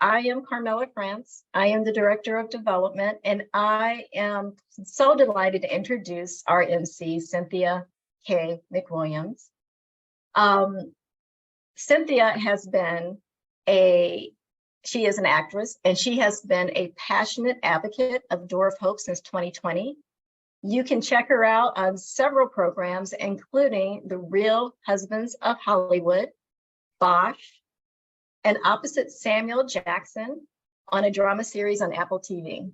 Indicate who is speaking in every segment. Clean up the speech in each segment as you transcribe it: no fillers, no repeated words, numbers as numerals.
Speaker 1: I am Carmela France. I am the Director of Development, and I am so delighted to introduce our MC, Cynthia Kaye McWilliams. Cynthia has been she is an actress, and she has been a passionate advocate of Door of Hope since 2020. You can check her out on several programs, including The Real Husbands of Hollywood, Bosch, and opposite Samuel Jackson on a drama series on Apple TV.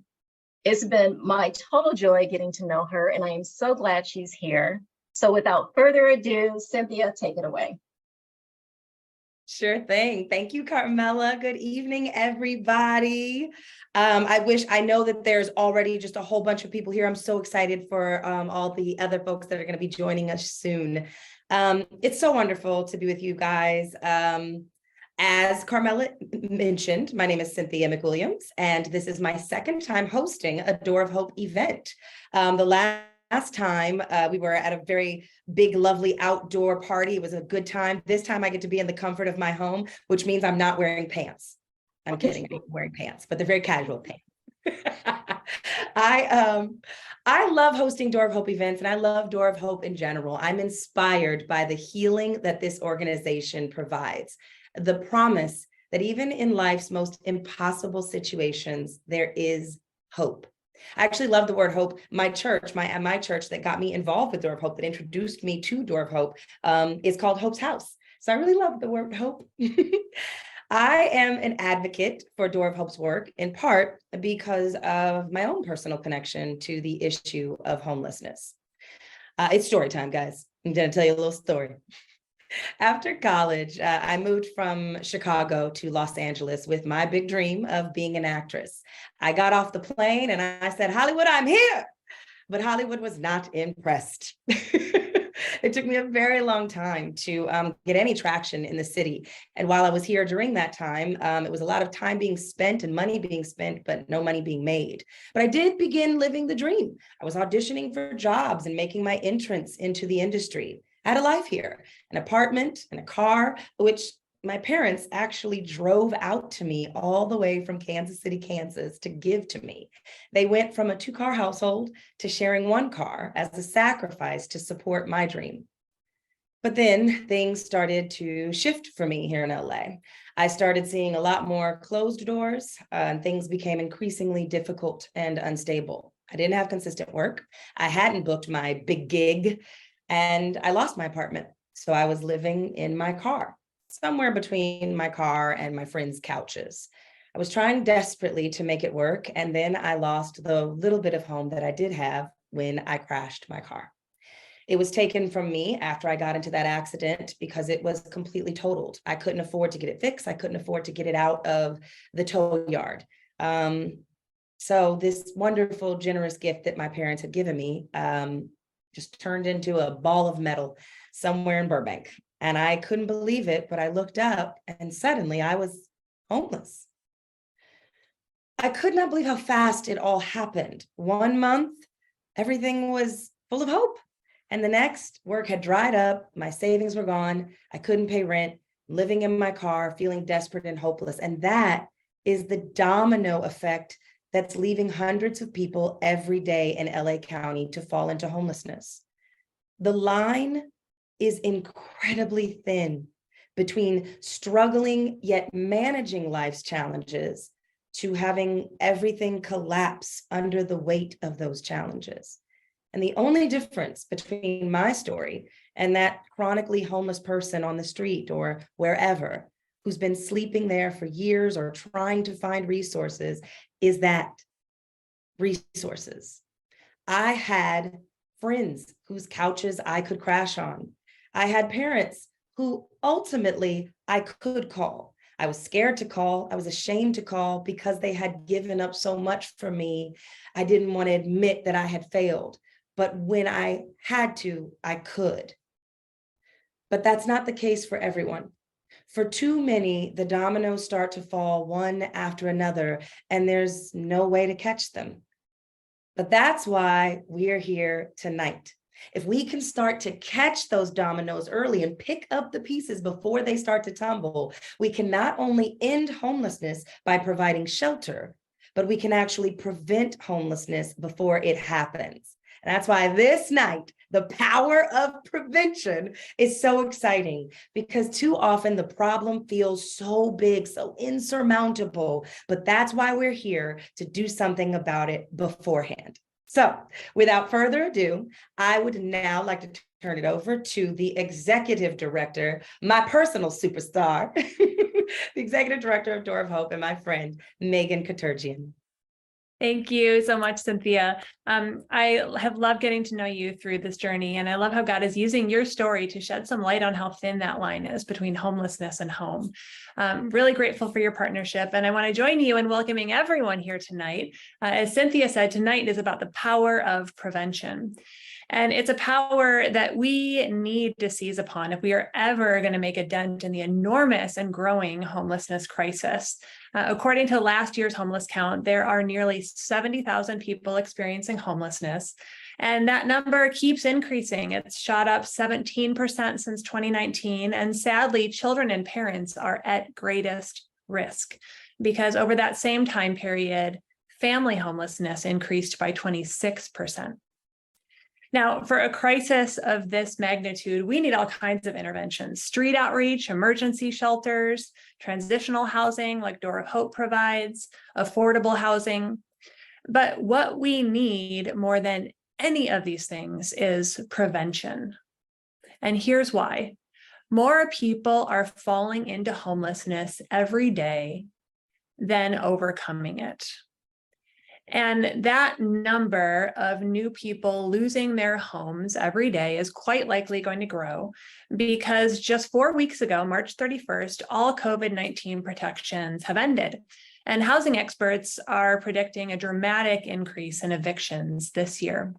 Speaker 1: It's been my total joy getting to know her, and I am so glad she's here. So without further ado, Cynthia, take it away.
Speaker 2: Sure thing. Thank you, Carmela. Good evening, everybody. I know that there's already just a whole bunch of people here. I'm so excited for all the other folks that are going to be joining us soon. It's so wonderful to be with you guys. As Carmela mentioned, my name is Cynthia McWilliams, and this is my second time hosting a Door of Hope event. The last time we were at a very big, lovely outdoor party. It was a good time. This time I get to be in the comfort of my home, which means I'm not wearing pants. I'm kidding, I'm wearing pants, but they're very casual pants. I love hosting Door of Hope events, and I love Door of Hope in general. I'm inspired by the healing that this organization provides. The promise that even in life's most impossible situations, there is hope. I actually love the word hope. My church, my church that got me involved with Door of Hope, that introduced me to Door of Hope, is called Hope's House. So I really love the word hope. I am an advocate for Door of Hope's work, in part because of my own personal connection to the issue of homelessness. It's story time, guys. I'm going to tell you a little story. After college, I moved from Chicago to Los Angeles with my big dream of being an actress. I got off the plane and I said, "Hollywood, I'm here." But Hollywood was not impressed. It took me a very long time to get any traction in the city. And while I was here during that time, it was a lot of time being spent and money being spent, but no money being made. But I did begin living the dream. I was auditioning for jobs and making my entrance into the industry. I had a life here, an apartment and a car, which my parents actually drove out to me all the way from Kansas City, Kansas to give to me. They went from a 2-car household to sharing 1 car as a sacrifice to support my dream. But then things started to shift for me here in LA. I started seeing a lot more closed doors, and things became increasingly difficult and unstable. I didn't have consistent work. I hadn't booked my big gig, and I lost my apartment. So I was living in my car, somewhere between my car and my friends' couches. I was trying desperately to make it work, and then I lost the little bit of home that I did have when I crashed my car. It was taken from me after I got into that accident because it was completely totaled. I couldn't afford to get it fixed. I couldn't afford to get it out of the tow yard. So this wonderful, generous gift that my parents had given me just turned into a ball of metal somewhere in Burbank. And I couldn't believe it, but I looked up and suddenly I was homeless. I could not believe how fast it all happened. 1 month, everything was full of hope. And the next, work had dried up, my savings were gone, I couldn't pay rent, living in my car, feeling desperate and hopeless. And that is the domino effect that's leaving hundreds of people every day in LA County to fall into homelessness. The line is incredibly thin between struggling yet managing life's challenges to having everything collapse under the weight of those challenges. And the only difference between my story and that chronically homeless person on the street or wherever who's been sleeping there for years or trying to find resources is that resources. I had friends whose couches I could crash on. I had parents who ultimately I could call. I was scared to call. I was ashamed to call because they had given up so much for me. I didn't want to admit that I had failed. But when I had to, I could. But that's not the case for everyone. For too many, the dominoes start to fall one after another, and there's no way to catch them. But that's why we're here tonight. If we can start to catch those dominoes early and pick up the pieces before they start to tumble, we can not only end homelessness by providing shelter, but we can actually prevent homelessness before it happens. And that's why this night, the power of prevention is so exciting, because too often the problem feels so big, so insurmountable, but that's why we're here to do something about it beforehand. So without further ado, I would now like to turn it over to the executive director, my personal superstar, the executive director of Door of Hope, and my friend, Megan Katerjian.
Speaker 3: Thank you so much, Cynthia. I have loved getting to know you through this journey, and I love how God is using your story to shed some light on how thin that line is between homelessness and home. Really grateful for your partnership, and I want to join you in welcoming everyone here tonight. As Cynthia said, tonight is about the power of prevention. And it's a power that we need to seize upon if we are ever going to make a dent in the enormous and growing homelessness crisis. According to last year's homeless count, there are nearly 70,000 people experiencing homelessness. And that number keeps increasing. It's shot up 17% since 2019. And sadly, children and parents are at greatest risk, because over that same time period, family homelessness increased by 26%. Now, for a crisis of this magnitude, we need all kinds of interventions: street outreach, emergency shelters, transitional housing like Door of Hope provides, affordable housing. But what we need more than any of these things is prevention. And here's why. More people are falling into homelessness every day than overcoming it. And that number of new people losing their homes every day is quite likely going to grow, because just 4 weeks ago, March 31st, all COVID-19 protections have ended. And housing experts are predicting a dramatic increase in evictions this year.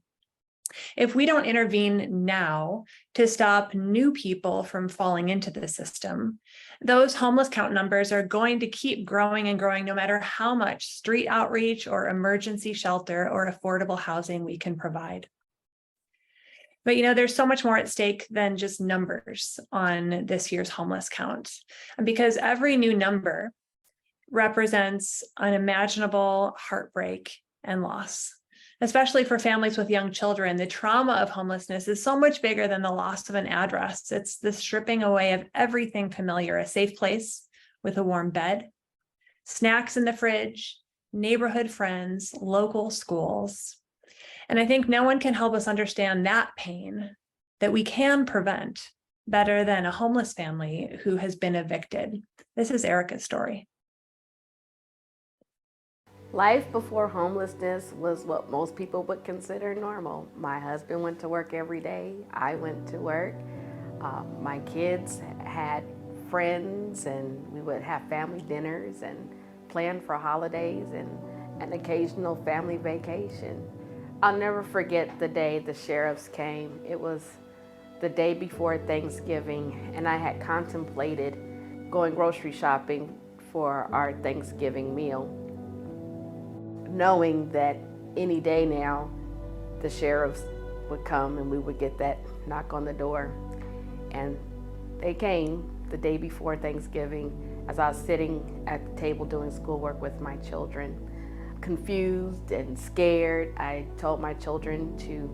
Speaker 3: If we don't intervene now to stop new people from falling into the system, those homeless count numbers are going to keep growing and growing, no matter how much street outreach or emergency shelter or affordable housing we can provide. But there's so much more at stake than just numbers on this year's homeless count, because every new number represents unimaginable heartbreak and loss. Especially for families with young children, the trauma of homelessness is so much bigger than the loss of an address. It's the stripping away of everything familiar: a safe place with a warm bed, snacks in the fridge, neighborhood friends, local schools. And I think no one can help us understand that pain that we can prevent better than a homeless family who has been evicted. This is Erica's story.
Speaker 4: Life before homelessness was what most people would consider normal. My husband went to work every day. I went to work. My kids had friends, and we would have family dinners and plan for holidays and an occasional family vacation. I'll never forget the day the sheriffs came. It was the day before Thanksgiving, and I had contemplated going grocery shopping for our Thanksgiving meal, knowing that any day now the sheriffs would come and we would get that knock on the door. And they came the day before Thanksgiving as I was sitting at the table doing schoolwork with my children. Confused and scared, I told my children to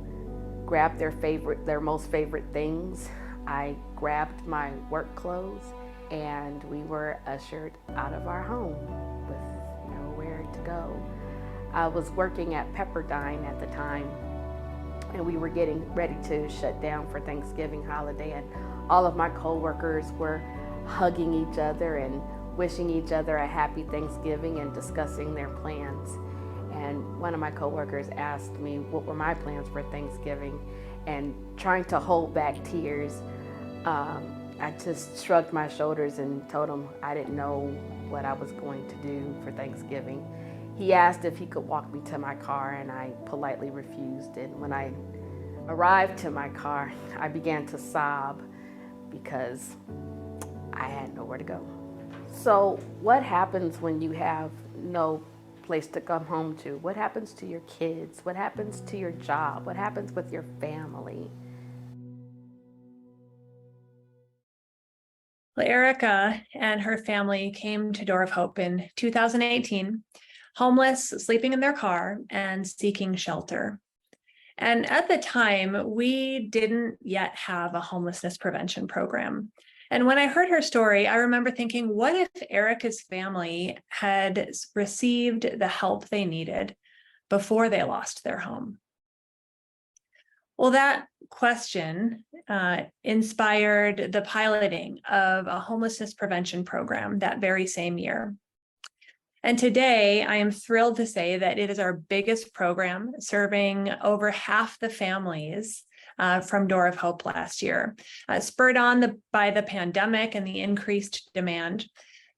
Speaker 4: grab their most favorite things. I grabbed my work clothes, and we were ushered out of our home with nowhere to go. I was working at Pepperdine at the time, and we were getting ready to shut down for Thanksgiving holiday, and all of my coworkers were hugging each other and wishing each other a happy Thanksgiving and discussing their plans. And one of my coworkers asked me what were my plans for Thanksgiving, and trying to hold back tears, I just shrugged my shoulders and told him I didn't know what I was going to do for Thanksgiving. He asked if he could walk me to my car, and I politely refused. And when I arrived to my car, I began to sob because I had nowhere to go. So what happens when you have no place to come home to? What happens to your kids? What happens to your job? What happens with your family?
Speaker 3: Well, Erica and her family came to Door of Hope in 2018, homeless, sleeping in their car, and seeking shelter. And at the time, we didn't yet have a homelessness prevention program. And when I heard her story, I remember thinking, what if Erica's family had received the help they needed before they lost their home? Well, that question inspired the piloting of a homelessness prevention program that very same year. And today, I am thrilled to say that it is our biggest program, serving over half the families from Door of Hope last year. Spurred on by the pandemic and the increased demand,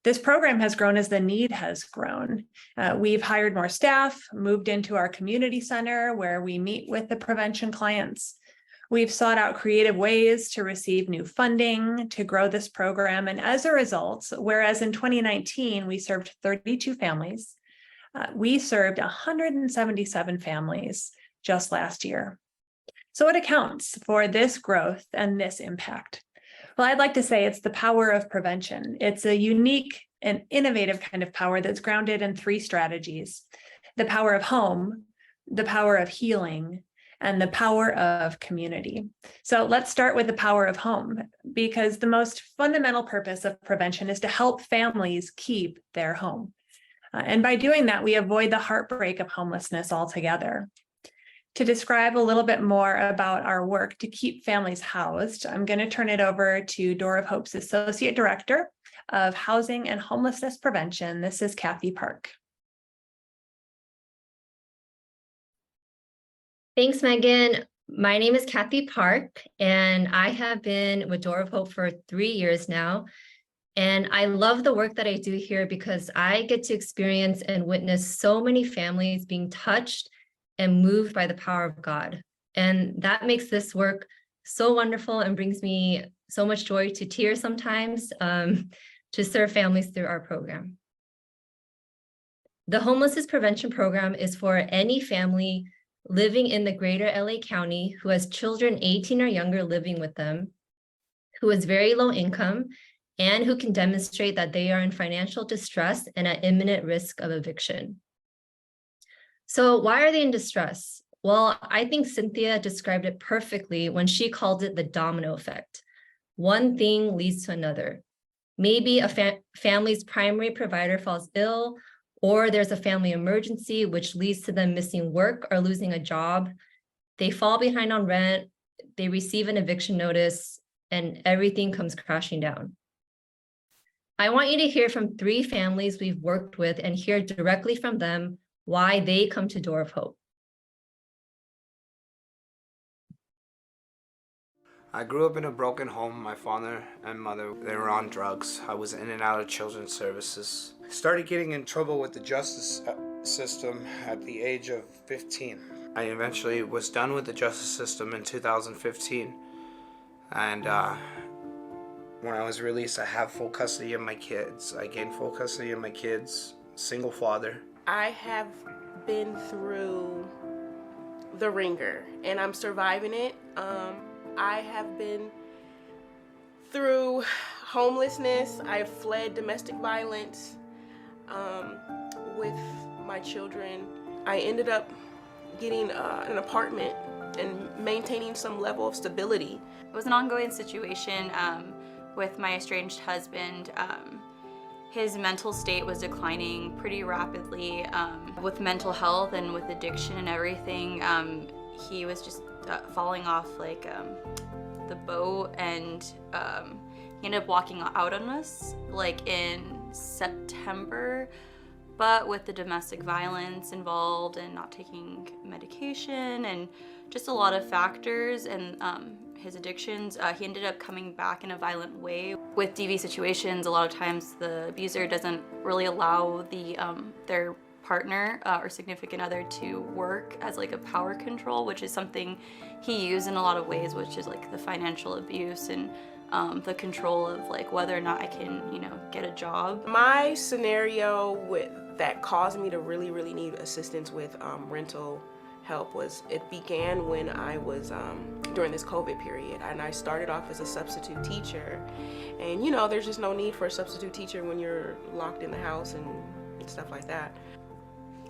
Speaker 3: this program has grown as the need has grown. We've hired more staff, moved into our community center where we meet with the prevention clients. We've sought out creative ways to receive new funding to grow this program. And as a result, whereas in 2019, we served 32 families, we served 177 families just last year. So what accounts for this growth and this impact? Well, I'd like to say it's the power of prevention. It's a unique and innovative kind of power that's grounded in 3 strategies: the power of home, the power of healing, and the power of community. So let's start with the power of home, because the most fundamental purpose of prevention is to help families keep their home. And by doing that, we avoid the heartbreak of homelessness altogether. To describe a little bit more about our work to keep families housed, I'm going to turn it over to Door of Hope's Associate Director of Housing and Homelessness Prevention. This is Kathy Park.
Speaker 5: Thanks, Megan. My name is Kathy Park, and I have been with Door of Hope for 3 years now. And I love the work that I do here because I get to experience and witness so many families being touched and moved by the power of God. And that makes this work so wonderful and brings me so much joy to tears sometimes to serve families through our program. The Homelessness Prevention Program is for any family living in the greater LA County who has children 18 or younger living with them, who is very low income, and who can demonstrate that they are in financial distress and at imminent risk of eviction. So why are they in distress? Well, I think Cynthia described it perfectly when she called it the domino effect. One thing leads to another. Maybe a family's primary provider falls ill, or there's a family emergency, which leads to them missing work or losing a job. They fall behind on rent, they receive an eviction notice, and everything comes crashing down. I want you to hear from 3 families we've worked with and hear directly from them why they come to Door of Hope.
Speaker 6: I grew up in a broken home. My father and mother, they were on drugs. I was in and out of children's services. I started getting in trouble with the justice system at the age of 15. I eventually was done with the justice system in 2015. And when I was released, I have full custody of my kids. I gained full custody of my kids, single father.
Speaker 7: I have been through the ringer and I'm surviving it. I have been through homelessness. I've fled domestic violence with my children. I ended up getting an apartment and maintaining some level of stability.
Speaker 8: It was an ongoing situation with my estranged husband. His mental state was declining pretty rapidly with mental health and with addiction and everything. He was just falling off like the boat, and he ended up walking out on us like in September. But with the domestic violence involved and not taking medication and just a lot of factors and his addictions, he ended up coming back in a violent way. With DV situations, a lot of times the abuser doesn't really allow their partner or significant other to work as like a power control, which is something he used in a lot of ways, which is like the financial abuse and the control of like whether or not I can, get a job.
Speaker 7: My scenario with that caused me to really need assistance with rental help was, it began when I was during this COVID period, and I started off as a substitute teacher. And you know, there's just no need for a substitute teacher when you're locked in the house and stuff like that.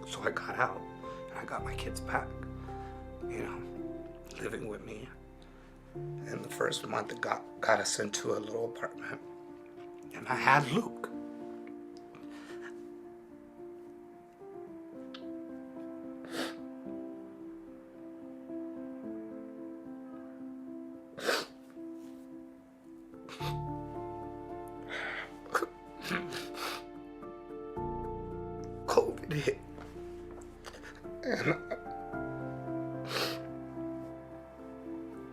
Speaker 6: So I got out and I got my kids back, you know, living with me. And the first month it got us into a little apartment, and I had Luke. COVID hit,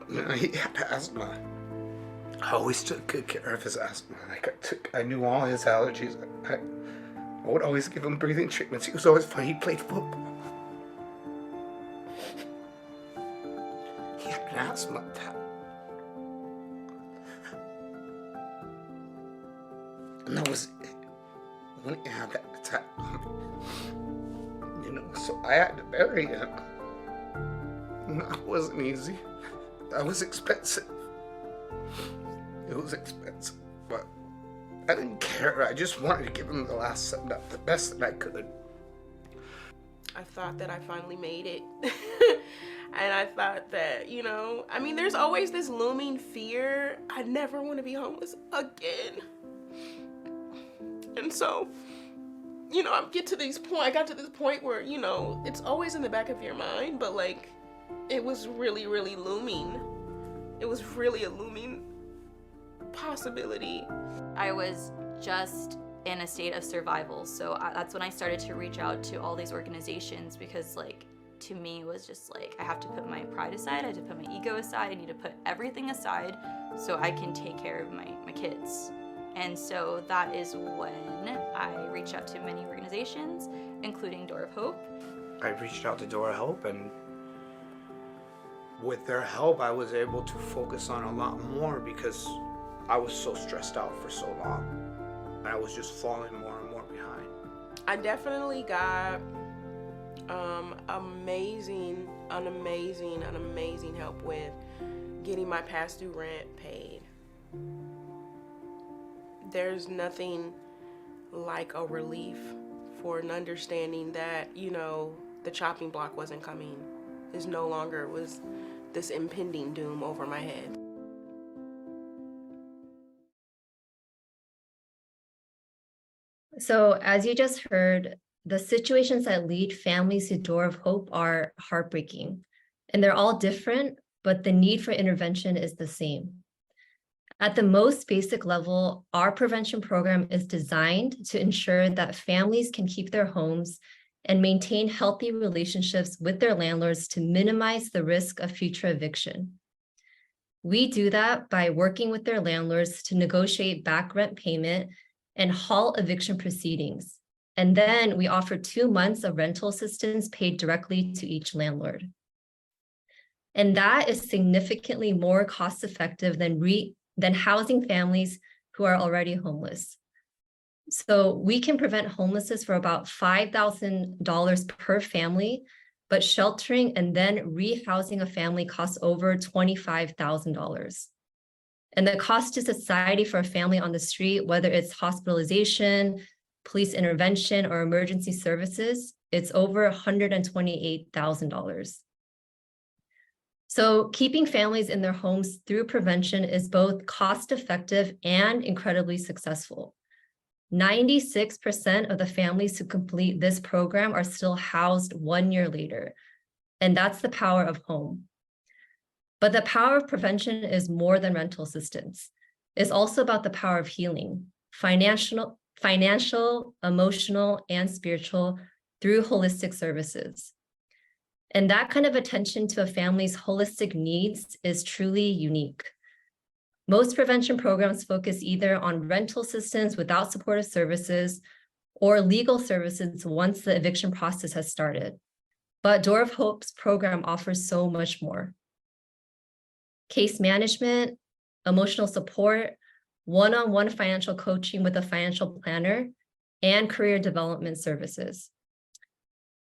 Speaker 6: and he had asthma. I always took good care of his asthma. I knew all his allergies. I would always give him breathing treatments. He was always fine. He played football. He had an asthma attack. And that was it. When he had that attack on me. You know, so I had to bury him. And that wasn't easy. That was expensive. It was expensive, but I didn't care. I just wanted to give him the best that I could.
Speaker 7: I thought that I finally made it. And I thought that, you know, I mean, there's always this looming fear. I never want to be homeless again. And so, you know, I got to this point where, you know, it's always in the back of your mind, but like, it was really looming. It was really a looming possibility.
Speaker 8: I was just in a state of survival, so that's when I started to reach out to all these organizations, because like, to me it was just like, I have to put my pride aside, I have to put my ego aside, I need to put everything aside so I can take care of my kids. And so that is when I reached out to many organizations, including Door of Hope.
Speaker 6: I reached out to Door of Hope, and with their help I was able to focus on a lot more, because I was so stressed out for so long. And I was just falling more and more behind.
Speaker 7: I definitely got amazing help with getting my past due rent paid. There's nothing like a relief for an understanding that, you know, the chopping block wasn't coming. It no longer was this impending doom over my head.
Speaker 5: So as you just heard, the situations that lead families to Door of Hope are heartbreaking, and they're all different, but the need for intervention is the same. At the most basic level, our prevention program is designed to ensure that families can keep their homes and maintain healthy relationships with their landlords to minimize the risk of future eviction. We do that by working with their landlords to negotiate back rent payment and halt eviction proceedings. And then we offer 2 months of rental assistance paid directly to each landlord. And that is significantly more cost-effective than housing families who are already homeless. So we can prevent homelessness for about $5,000 per family, but sheltering and then rehousing a family costs over $25,000. And the cost to society for a family on the street, whether it's hospitalization, police intervention, or emergency services, it's over $128,000. So keeping families in their homes through prevention is both cost-effective and incredibly successful. 96% of the families who complete this program are still housed 1 year later, and that's the power of home. But the power of prevention is more than rental assistance. It's also about the power of healing, financial, emotional, and spiritual through holistic services. And that kind of attention to a family's holistic needs is truly unique. Most prevention programs focus either on rental assistance without supportive services or legal services once the eviction process has started. But Door of Hope's program offers so much more. Case management, emotional support, one-on-one financial coaching with a financial planner, and career development services.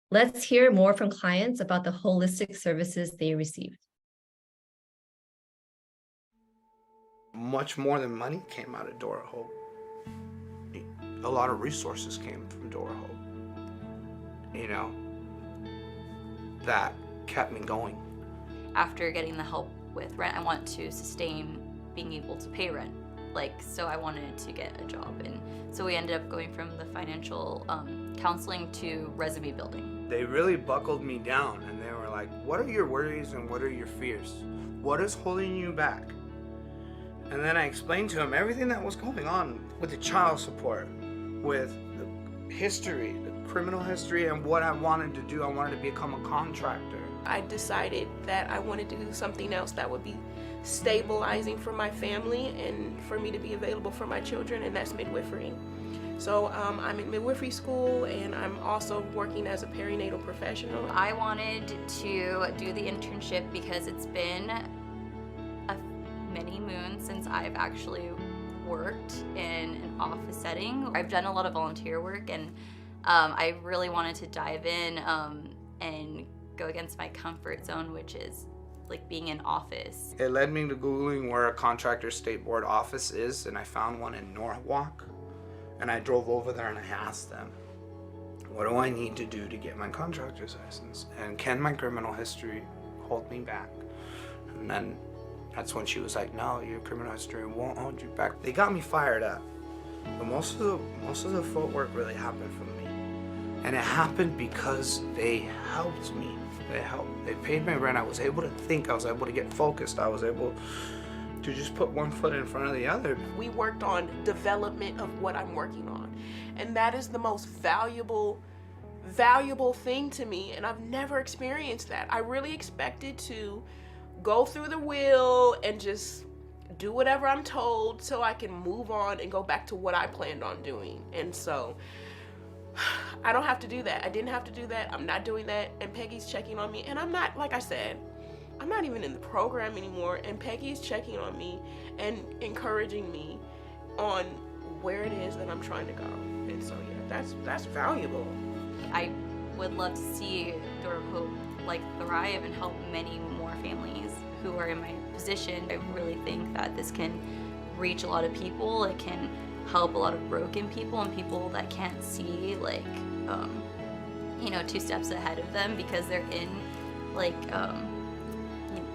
Speaker 5: Let's hear more from clients about the holistic services they received.
Speaker 6: Much more than money came out of Door of Hope. A lot of resources came from Door of Hope, you know, that kept me going.
Speaker 8: After getting the help with rent, I want to sustain being able to pay rent. So I wanted to get a job. And so we ended up going from the financial counseling to resume building.
Speaker 6: They really buckled me down and they were like, what are your worries and what are your fears? What is holding you back? And then I explained to them everything that was going on with the child support, with the history, the criminal history, and what I wanted to do. I wanted to become a contractor.
Speaker 7: I decided that I wanted to do something else that would be stabilizing for my family and for me to be available for my children, and that's midwifery. So I'm in midwifery school, and I'm also working as a perinatal professional.
Speaker 8: I wanted to do the internship because it's been many moons since I've actually worked in an office setting. I've done a lot of volunteer work, and I really wanted to dive in and go against my comfort zone, which is being in office.
Speaker 6: It led me to Googling where a contractor state board office is, and I found one in Norwalk. And I drove over there and I asked them, what do I need to do to get my contractor's license? And can my criminal history hold me back? And then that's when she was like, no, your criminal history won't hold you back. They got me fired up. But most of the footwork really happened from me. And it happened because they helped me. They paid my rent. I was able to think. I was able to get focused. I was able to just put one foot in front of the other.
Speaker 7: We worked on development of what I'm working on. And that is the most valuable thing to me. And I've never experienced that. I really expected to go through the wheel and just do whatever I'm told so I can move on and go back to what I planned on doing. And so I don't have to do that. I didn't have to do that. I'm not doing that. And Peggy's checking on me. And I'm not, like I said, I'm not even in the program anymore. And Peggy's checking on me and encouraging me on where it is that I'm trying to go. And so, yeah, that's valuable.
Speaker 8: I would love to see Door of Hope thrive and help many more families who are in my position. I really think that this can reach a lot of people. It can help a lot of broken people and people that can't see 2 steps ahead of them because they're in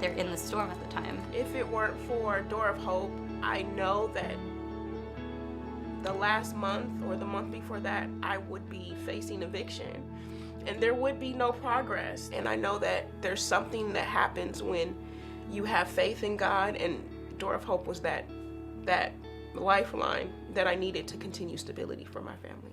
Speaker 8: they're in the storm at the time.
Speaker 7: If it weren't for Door of Hope, I know that the last month or the month before that, I would be facing eviction and there would be no progress. And I know that there's something that happens when you have faith in God, and Door of Hope was that lifeline that I needed to continue stability for my family.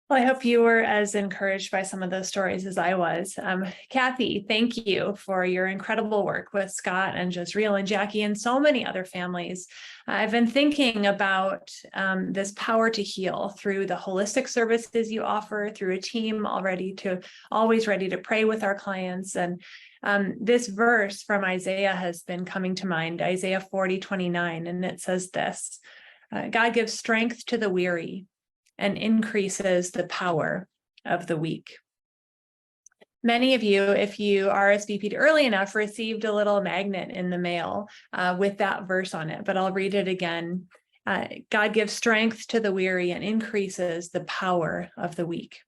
Speaker 3: Well, I hope you were as encouraged by some of those stories as I was. Kathy, thank you for your incredible work with Scott and Jezreel and Jackie and so many other families. I've been thinking about this power to heal through the holistic services you offer, through a team always ready to pray with our clients. And this verse from Isaiah has been coming to mind, Isaiah 40:29, and it says this, God gives strength to the weary and increases the power of the weak. Many of you, if you RSVP'd early enough, received a little magnet in the mail with that verse on it, but I'll read it again. God gives strength to the weary and increases the power of the weak.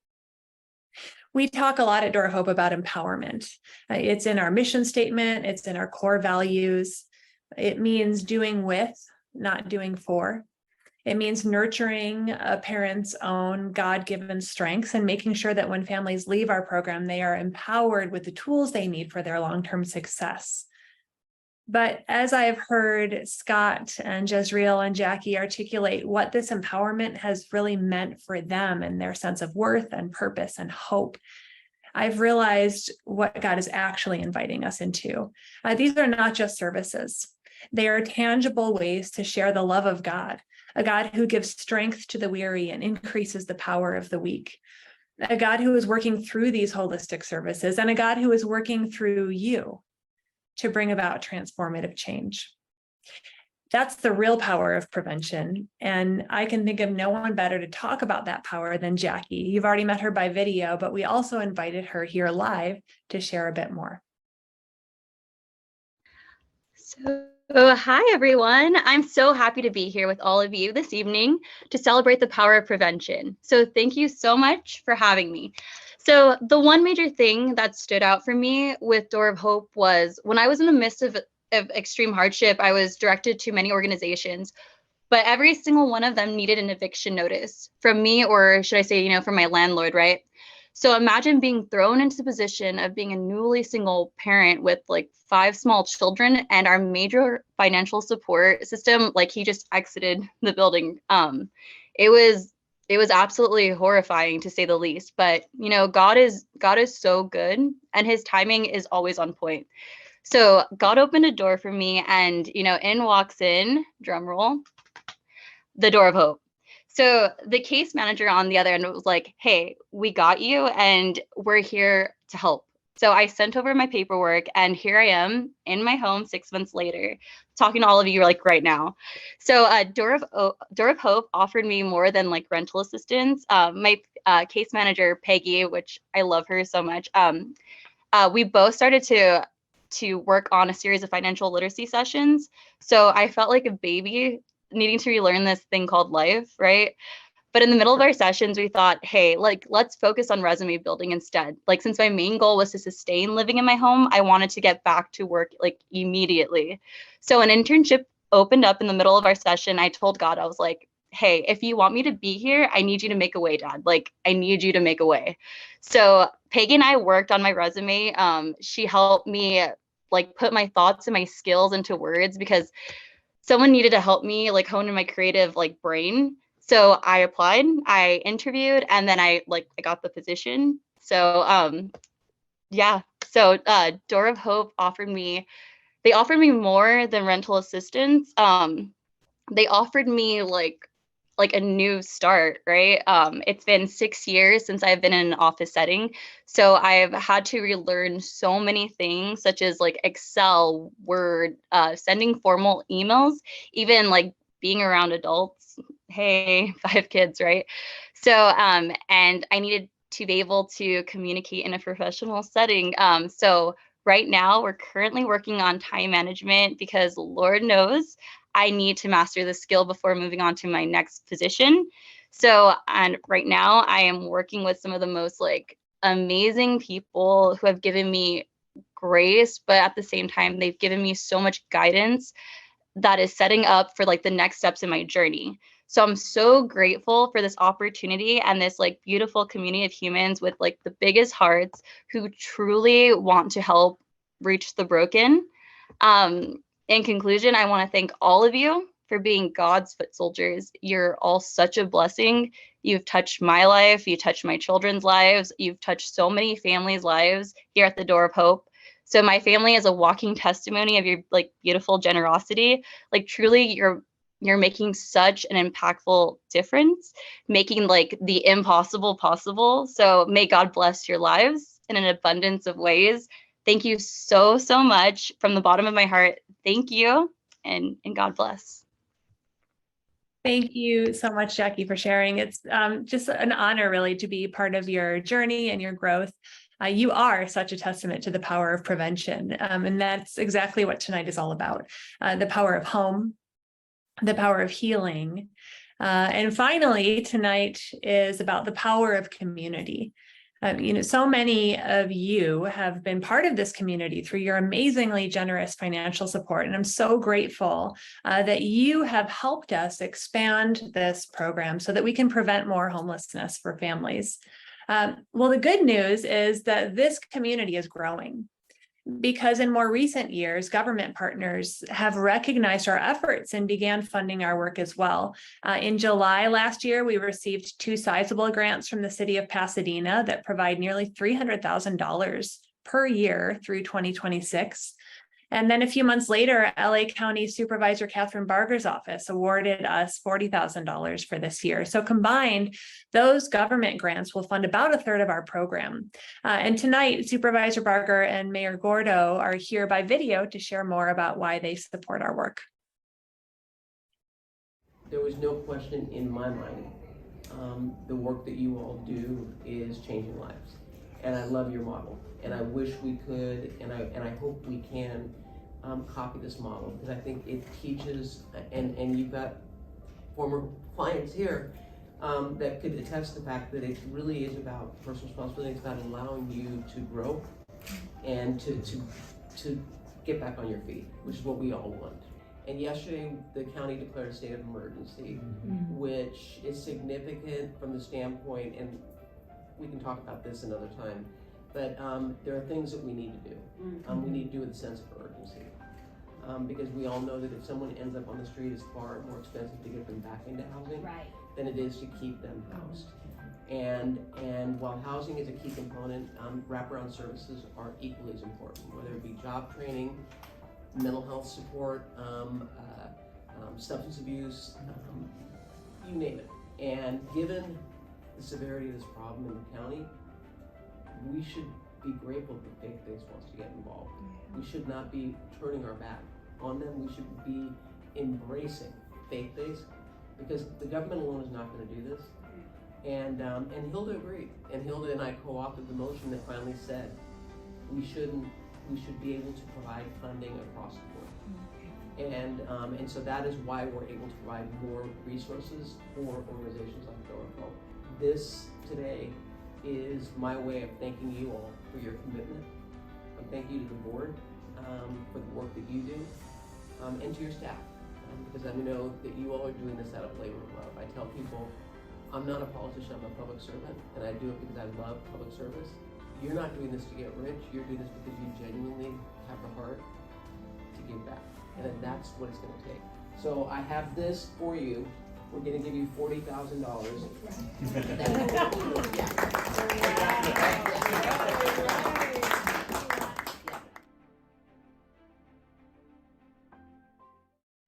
Speaker 3: We talk a lot at Door of Hope about empowerment. It's in our mission statement. It's in our core values. It means doing with, not doing for. It means nurturing a parent's own God-given strengths and making sure that when families leave our program, they are empowered with the tools they need for their long-term success. But as I have heard Scott and Jezreel and Jackie articulate what this empowerment has really meant for them and their sense of worth and purpose and hope, I've realized what God is actually inviting us into. These are not just services. They are tangible ways to share the love of God, a God who gives strength to the weary and increases the power of the weak, a God who is working through these holistic services, and a God who is working through you to bring about transformative change. That's the real power of prevention. And I can think of no one better to talk about that power than Jackie. You've already met her by video, but we also invited her here live to share a bit more.
Speaker 9: So, hi everyone. I'm so happy to be here with all of you this evening to celebrate the power of prevention. So thank you so much for having me. So the one major thing that stood out for me with Door of Hope was when I was in the midst of extreme hardship, I was directed to many organizations, but every single one of them needed an eviction notice from me, or should I say, from my landlord, right? So imagine being thrown into the position of being a newly single parent with like 5 small children, and our major financial support system, like he just exited the building. It was absolutely horrifying to say the least, but God is so good, and his timing is always on point. So God opened a door for me, and in walks in, drum roll, the Door of Hope. So the case manager on the other end was like, hey, we got you and we're here to help. So I sent over my paperwork, and here I am in my home 6 months later, talking to all of you like right now. So Door of Hope offered me more than like rental assistance. My case manager, Peggy, which I love her so much, we both started to work on a series of financial literacy sessions. So I felt like a baby needing to relearn this thing called life, right? But in the middle of our sessions, we thought, hey, like, let's focus on resume building instead. Like, since my main goal was to sustain living in my home, I wanted to get back to work like immediately. So an internship opened up in the middle of our session. I told God, I was like, hey, if you want me to be here, I need you to make a way, Dad. Like, I need you to make a way. So Peggy and I worked on my resume. She helped me like put my thoughts and my skills into words, because someone needed to help me like hone in my creative like brain. So I applied, I interviewed, and then I got the position. So yeah. So Door of Hope offered me more than rental assistance. They offered me like a new start, right? It's been 6 years since I've been in an office setting. So I've had to relearn so many things, such as like Excel, Word, sending formal emails, even like being around adults. Hey, 5 kids, right? So, and I needed to be able to communicate in a professional setting. So right now we're currently working on time management, because Lord knows I need to master the skill before moving on to my next position. So, and right now I am working with some of the most like amazing people who have given me grace, but at the same time, they've given me so much guidance that is setting up for like the next steps in my journey. So I'm so grateful for this opportunity and this like beautiful community of humans with like the biggest hearts who truly want to help reach the broken. In conclusion, I want to thank all of you for being God's foot soldiers. You're all such a blessing. You've touched my life. You touched my children's lives. You've touched so many families' lives here at the Door of Hope. So my family is a walking testimony of your like beautiful generosity. Like truly, you're making such an impactful difference, making like the impossible possible. So may God bless your lives in an abundance of ways. Thank you so, so much from the bottom of my heart. Thank you, and God bless.
Speaker 3: Thank you so much, Jackie, for sharing. It's just an honor really to be part of your journey and your growth. You are such a testament to the power of prevention. And that's exactly what tonight is all about. The power of home, the power of healing. And finally, tonight is about the power of community. So many of you have been part of this community through your amazingly generous financial support. And I'm so grateful that you have helped us expand this program so that we can prevent more homelessness for families. Well, the good news is that this community is growing, because in more recent years, government partners have recognized our efforts and began funding our work as well. In July last year, we received 2 sizable grants from the city of Pasadena that provide nearly $300,000 per year through 2026. And then a few months later, LA County Supervisor Catherine Barger's office awarded us $40,000 for this year. So combined, those government grants will fund about 1/3 of our program. And tonight, Supervisor Barger and Mayor Gordo are here by video to share more about why they support our work.
Speaker 10: there was no question in my mind. The work that you all do is changing lives, and I love your model, and I wish we could, and I hope we can copy this model, because I think it teaches, and you've got former clients here that could attest to the fact that it really is about personal responsibility. It's about allowing you to grow and to get back on your feet, which is what we all want. And yesterday, the county declared a state of emergency, which is significant from the standpoint, and we can talk about this another time, but there are things that we need to do. We need to do with a sense of urgency. Because we all know that if someone ends up on the street, it's far more expensive to get them back into housing than it is to keep them housed. And while housing is a key component, wraparound services are equally as important, whether it be job training, mental health support, substance abuse, you name it. And given the severity of this problem in the county, we should be grateful that faith-based wants to get involved. We should not be turning our back on them. We should be embracing faith-based, because the government alone is not going to do this. And Hilda agreed, and Hilda and I co-opted the motion that finally said we should be able to provide funding across the board. And so that is why we're able to provide more resources for organizations like Door of Hope. This today is my way of thanking you all for your commitment, and thank you to the board for the work that you do, and to your staff, because I know that you all are doing this out of labor of love. I tell people, I'm not a politician, I'm a public servant, and I do it because I love public service. You're not doing this to get rich, you're doing this because you genuinely have the heart to give back, and that's what it's going to take. So I have this for you. We're going to give you $40,000.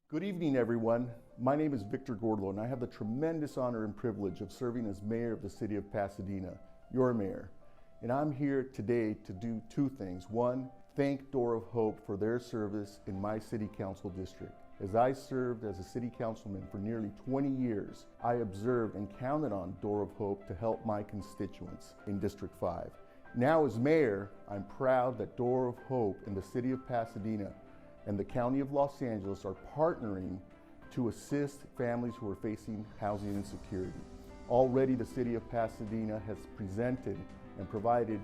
Speaker 11: Good evening, everyone. My name is Victor Gordlow, and I have the tremendous honor and privilege of serving as mayor of the city of Pasadena, your mayor. And I'm here today to do two things. One, thank Door of Hope for their service in my city council district. As I served as a city councilman for nearly 20 years, I observed and counted on Door of Hope to help my constituents in District 5. Now as mayor, I'm proud that Door of Hope in the city of Pasadena and the County of Los Angeles are partnering to assist families who are facing housing insecurity. Already the city of Pasadena has presented and provided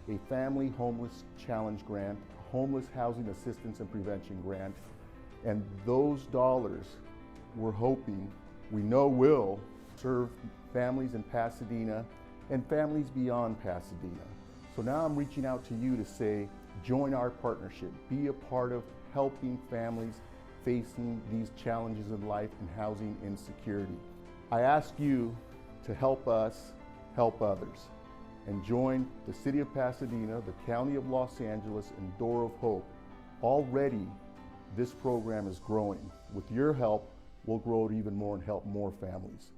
Speaker 11: a family homeless challenge grant, a homeless housing assistance and prevention grant, and those dollars we're hoping, we know will serve families in Pasadena and families beyond Pasadena. So now I'm reaching out to you to say, join our partnership, be a part of helping families facing these challenges in life and housing insecurity. I ask you to help us help others and join the City of Pasadena, the County of Los Angeles, and Door of Hope. Already, this program is growing. With your help, we'll grow it even more and help more families.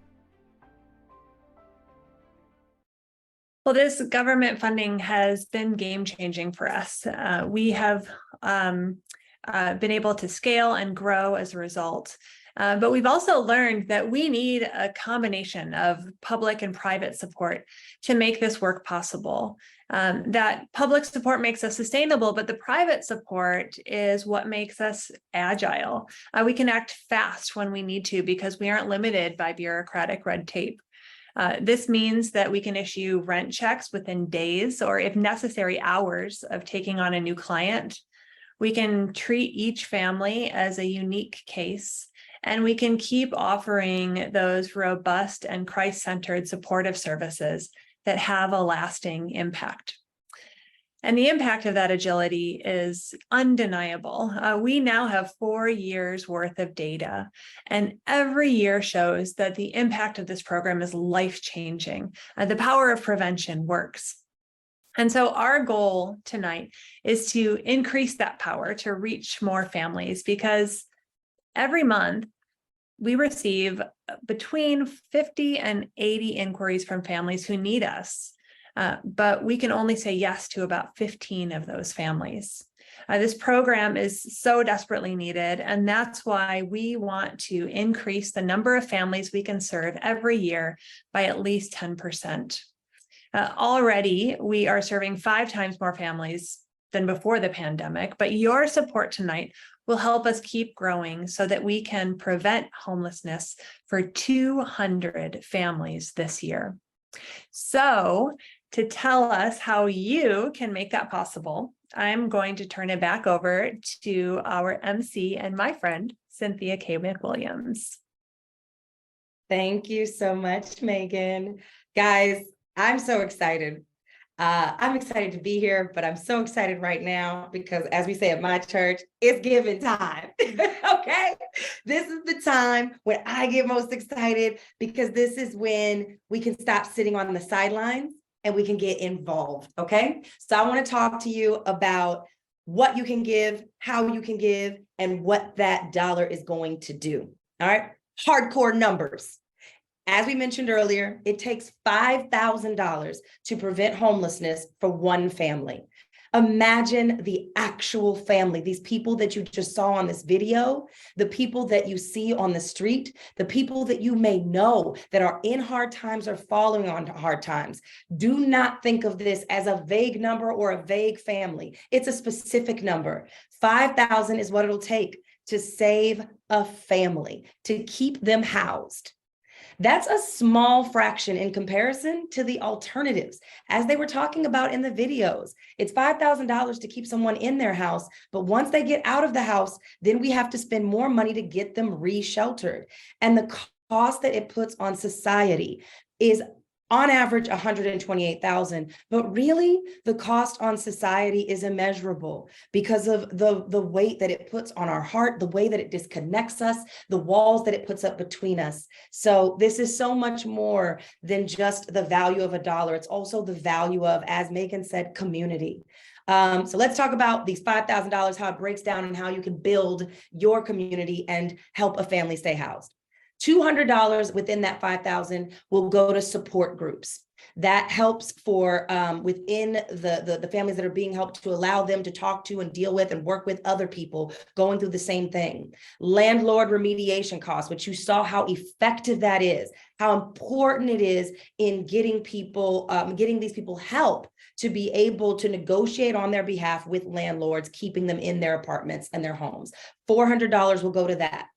Speaker 3: Well, this government funding has been game-changing for us. We have been able to scale and grow as a result. But we've also learned that we need a combination of public and private support to make this work possible. That public support makes us sustainable, but the private support is what makes us agile. We can act fast when we need to because we aren't limited by bureaucratic red tape. This means that we can issue rent checks within days or, if necessary, hours of taking on a new client. We can treat each family as a unique case, and we can keep offering those robust and Christ-centered supportive services that have a lasting impact. And the impact of that agility is undeniable. We now have 4 years worth of data, and every year shows that the impact of this program is life-changing. The power of prevention works. And so our goal tonight is to increase that power to reach more families, because every month we receive between 50 and 80 inquiries from families who need us, but we can only say yes to about 15 of those families. This program is so desperately needed, and that's why we want to increase the number of families we can serve every year by at least 10%. Already, we are serving 5 times more families than before the pandemic, but your support tonight will help us keep growing so that we can prevent homelessness for 200 families this year. So, to tell us how you can make that possible, I'm going to turn it back over to our MC and my friend, Cynthia Kaye McWilliams.
Speaker 2: Thank you so much, Megan. Guys, I'm so excited. I'm excited to be here, but I'm so excited right now because, as we say at my church, it's giving time. Okay? This is the time when I get most excited because this is when we can stop sitting on the sidelines and we can get involved. Okay? So I want to talk to you about what you can give, how you can give, and what that dollar is going to do. All right? Hardcore numbers. As we mentioned earlier, it takes $5,000 to prevent homelessness for one family. Imagine the actual family, these people that you just saw on this video, the people that you see on the street, the people that you may know that are in hard times or following on hard times. Do not think of this as a vague number or a vague family. It's a specific number. 5,000 is what it'll take to save a family, to keep them housed. That's a small fraction in comparison to the alternatives, as they were talking about in the videos. It's $5,000 to keep someone in their house, but once they get out of the house, then we have to spend more money to get them re-sheltered. And the cost that it puts on society is on average $128,000, but really the cost on society is immeasurable because of the weight that it puts on our heart, the way that it disconnects us, the walls that it puts up between us. So this is so much more than just the value of a dollar. It's also the value of, as Megan said, community. So let's talk about these $5,000, how it breaks down and how you can build your community and help a family stay housed. $200 within that $5,000 will go to support groups. That helps for within the families that are being helped to allow them to talk to and deal with and work with other people going through the same thing. Landlord remediation costs, which you saw how effective that is, how important it is in getting people, getting these people help to be able to negotiate on their behalf with landlords, keeping them in their apartments and their homes. $400 will go to that.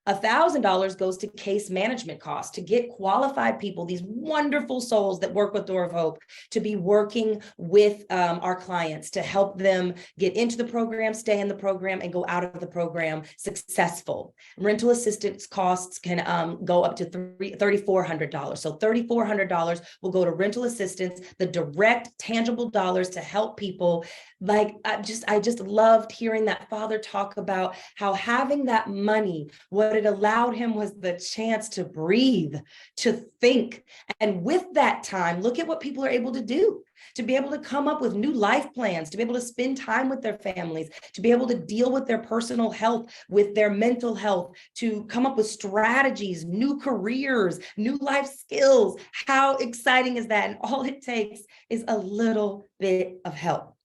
Speaker 2: $1,000 goes to case management costs to get qualified people, these wonderful souls that work with Door of Hope, to be working with our clients to help them get into the program, stay in the program, and go out of the program successful. Rental assistance costs can go up to $3,400. So $3,400 will go to rental assistance, the direct, tangible dollars to help people. Like, I just loved hearing that father talk about how having that money, what it allowed him was the chance to breathe, to think. And with that time, look at what people are able to do, to be able to come up with new life plans, to be able to spend time with their families, to be able to deal with their personal health, with their mental health, to come up with strategies, new careers, new life skills. How exciting is that? And all it takes is a little bit of help.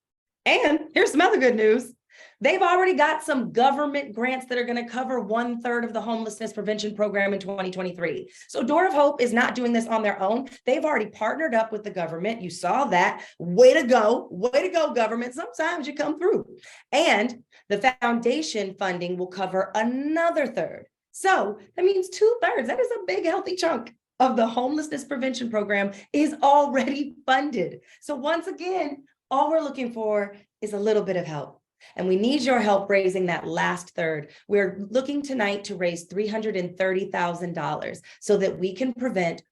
Speaker 2: And here's some other good news. They've already got some government grants that are going to cover 1/3 of the homelessness prevention program in 2023. So Door of Hope is not doing this on their own. They've already partnered up with the government. You saw that. Way to go, government. Sometimes you come through. And the foundation funding will cover another 1/3. So that means 2/3. That is a big, healthy chunk of the homelessness prevention program is already funded. So once again, all we're looking for is a little bit of help. And we need your help raising that last 1/3. We're looking tonight to raise $330,000 so that we can prevent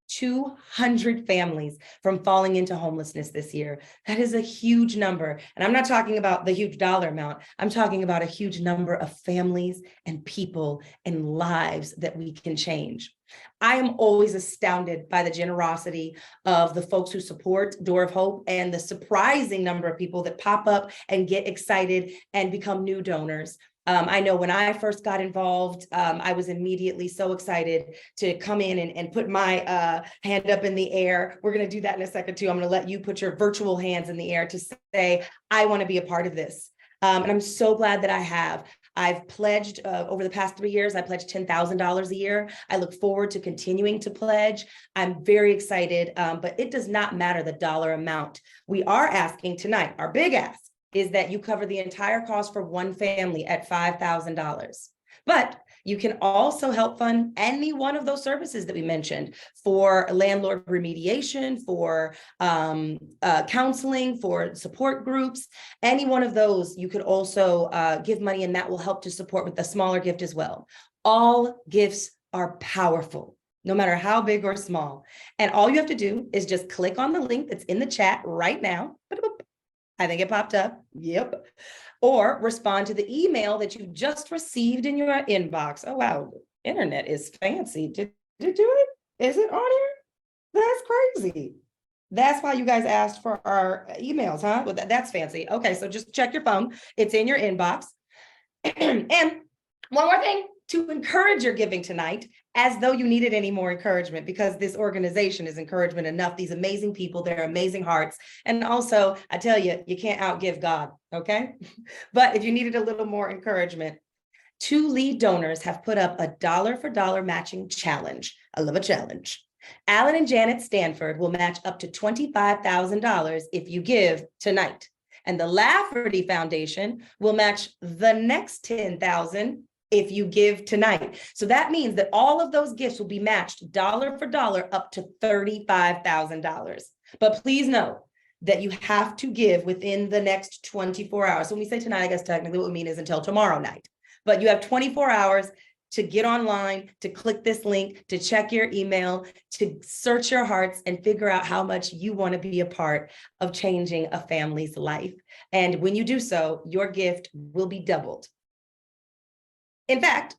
Speaker 2: 200 families from falling into homelessness this year. That is a huge number. And I'm not talking about the huge dollar amount. I'm talking about a huge number of families and people and lives that we can change. I am always astounded by the generosity of the folks who support Door of Hope and the surprising number of people that pop up and get excited and become new donors. I know when I first got involved, I was immediately so excited to come in and put my hand up in the air. We're going to do that in a second too. I'm going to let you put your virtual hands in the air to say, I want to be a part of this. And I'm so glad that I have. I've pledged over the past 3 years, I pledged $10,000 a year. I look forward to continuing to pledge. I'm very excited, but it does not matter the dollar amount. We are asking tonight, our big ask is that you cover the entire cost for one family at $5,000. But you can also help fund any one of those services that we mentioned for landlord remediation, for counseling, for support groups, any one of those. You could also give money, and that will help to support with a smaller gift as well. All gifts are powerful, no matter how big or small. And all you have to do is just click on the link that's in the chat right now. I think it popped up. Yep. Or respond to the email that you just received in your inbox. Oh, wow. Internet is fancy. Did you do it? Is it on here? That's crazy. That's why you guys asked for our emails, huh? Well, that's fancy. Okay, so just check your phone. It's in your inbox. And one more thing to encourage your giving tonight, as though you needed any more encouragement, because this organization is encouragement enough. These amazing people, their amazing hearts. And also, I tell you, you can't outgive God, okay? But if you needed a little more encouragement, 2 lead donors have put up a $1 for $1 matching challenge. I love a challenge. Alan and Janet Stanford will match up to $25,000 if you give tonight. And the Lafferty Foundation will match the next $10,000 if you give tonight. So that means that all of those gifts will be matched $1 for $1 up to $35,000. But please know that you have to give within the next 24 hours. So when we say tonight, I guess technically what we mean is until tomorrow night. But you have 24 hours to get online, to click this link, to check your email, to search your hearts and figure out how much you want to be a part of changing a family's life. And when you do so, your gift will be doubled. In fact,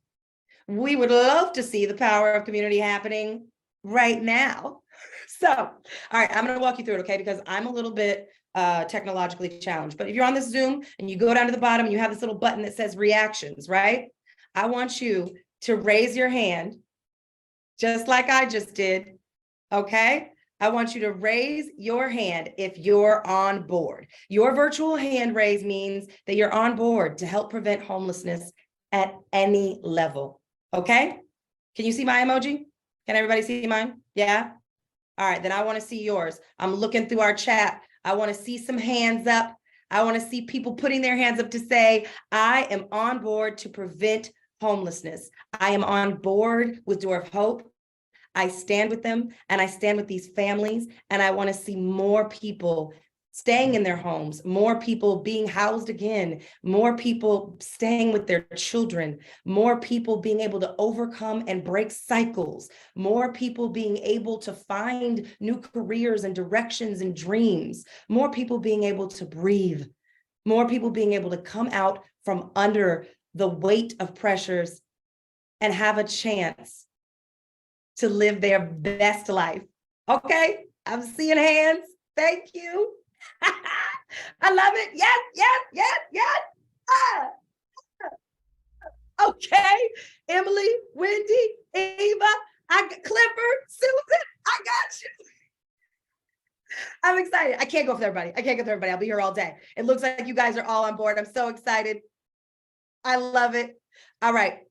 Speaker 2: we would love to see the power of community happening right now. So, all right, I'm going to walk you through it, okay? Because I'm a little bit technologically challenged. But if you're on this Zoom and you go down to the bottom and you have this little button that says reactions, right? I want you to raise your hand, just like I just did, okay? I want you to raise your hand if you're on board. Your virtual hand raise means that you're on board to help prevent homelessness at any level, okay? Can you see my emoji? Can everybody see mine? Yeah? All right, then I want to see yours. I'm looking through our chat. I want to see some hands up. I want to see people putting their hands up to say, I am on board to prevent homelessness. I am on board with Door of Hope. I stand with them and I stand with these families, and I want to see more people staying in their homes, more people being housed again, more people staying with their children, more people being able to overcome and break cycles, more people being able to find new careers and directions and dreams, more people being able to breathe, more people being able to come out from under the weight of pressures and have a chance to live their best life. Okay, I'm seeing hands. Thank you. I love it. Yes. Okay, Emily, Wendy, Eva, Clifford, Susan, I got you. I'm excited. I can't go with everybody. I'll be here all day. It looks like you guys are all on board. I'm so excited. I love it. All right.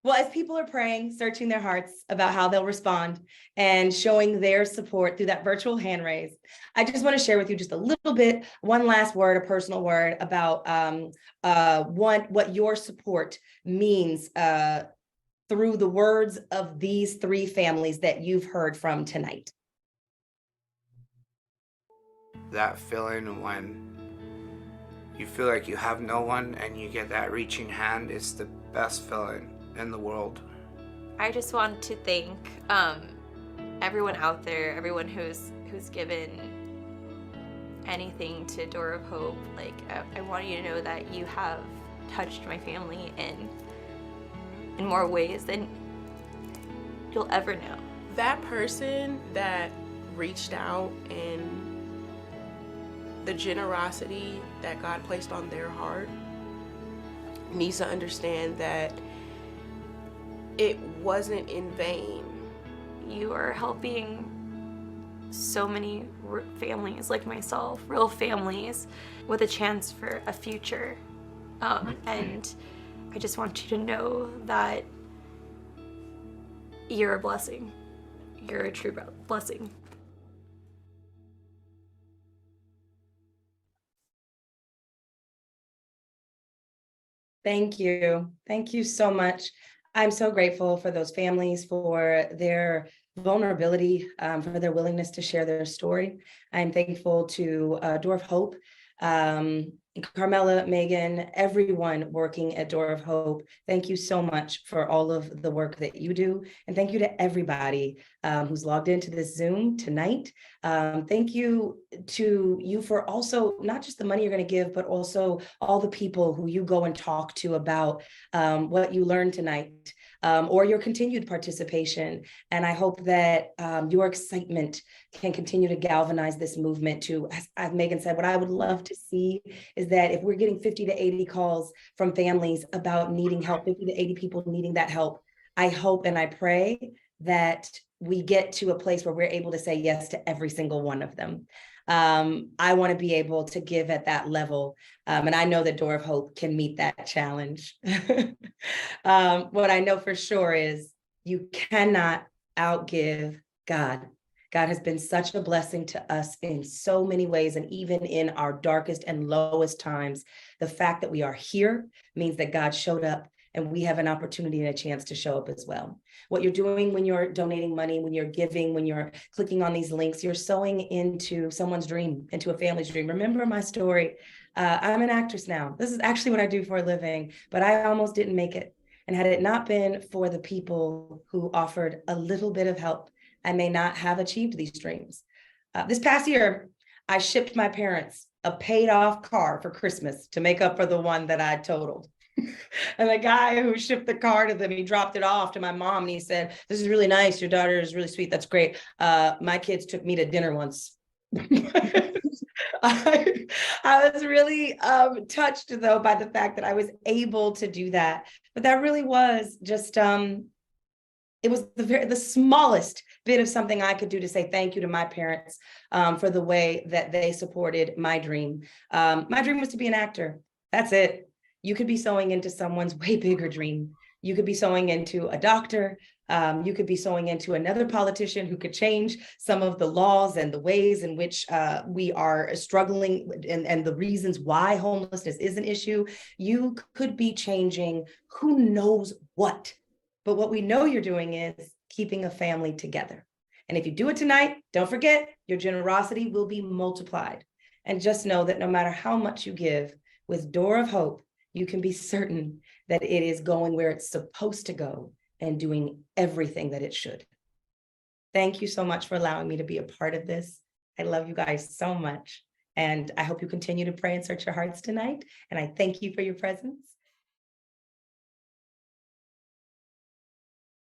Speaker 2: Well, as people are praying, searching their hearts about how they'll respond and showing their support through that virtual hand raise, I just want to share with you just a little bit, one last word, a personal word about what your support means through the words of these 3 families that you've heard from tonight.
Speaker 6: That feeling when you feel like you have no one and you get that reaching hand is the best feeling in the world.
Speaker 8: I just want to thank everyone out there, everyone who's given anything to Door of Hope. Like, I want you to know that you have touched my family in more ways than you'll ever know.
Speaker 7: That person that reached out and the generosity that God placed on their heart needs to understand that it wasn't in vain.
Speaker 8: You are helping so many families like myself, real families with a chance for a future. And I just want you to know that you're a blessing. You're a true blessing.
Speaker 2: Thank you. Thank you so much. I'm so grateful for those families, for their vulnerability, for their willingness to share their story. I'm thankful to Door of Hope, Carmela, Megan, everyone working at Door of Hope. Thank you so much for all of the work that you do. And thank you to everybody who's logged into this Zoom tonight. Thank you to you for also not just the money you're going to give, but also all the people who you go and talk to about what you learned tonight. Or your continued participation. And I hope that your excitement can continue to galvanize this movement to, as Megan said, what I would love to see is that if we're getting 50 to 80 calls from families about needing help, 50 to 80 people needing that help, I hope and I pray that we get to a place where we're able to say yes to every single one of them. I want to be able to give at that level. And I know that Door of Hope can meet that challenge. What I know for sure is you cannot outgive God. God has been such a blessing to us in so many ways. And even in our darkest and lowest times, the fact that we are here means that God showed up and we have an opportunity and a chance to show up as well. What you're doing when you're donating money, when you're giving, when you're clicking on these links, you're sowing into someone's dream, into a family's dream. Remember my story. I'm an actress now. This is actually what I do for a living, but I almost didn't make it. And had it not been for the people who offered a little bit of help, I may not have achieved these dreams. This past year, I shipped my parents a paid off car for Christmas to make up for the one that I totaled. And the guy who shipped the car to them, he dropped it off to my mom and he said, "This is really nice. Your daughter is really sweet. That's great. My kids took me to dinner once." I was really touched though by the fact that I was able to do that. But that really was just, it was the smallest bit of something I could do to say thank you to my parents for the way that they supported my dream. My dream was to be an actor. That's it. You could be sewing into someone's way bigger dream. You could be sewing into a doctor. You could be sewing into another politician who could change some of the laws and the ways in which we are struggling and the reasons why homelessness is an issue. You could be changing who knows what. But what we know you're doing is keeping a family together. And if you do it tonight, don't forget, your generosity will be multiplied. And just know that no matter how much you give, with Door of Hope, you can be certain that it is going where it's supposed to go and doing everything that it should. Thank you so much for allowing me to be a part of this. I love you guys so much. And I hope you continue to pray and search your hearts tonight. And I thank you for your presence.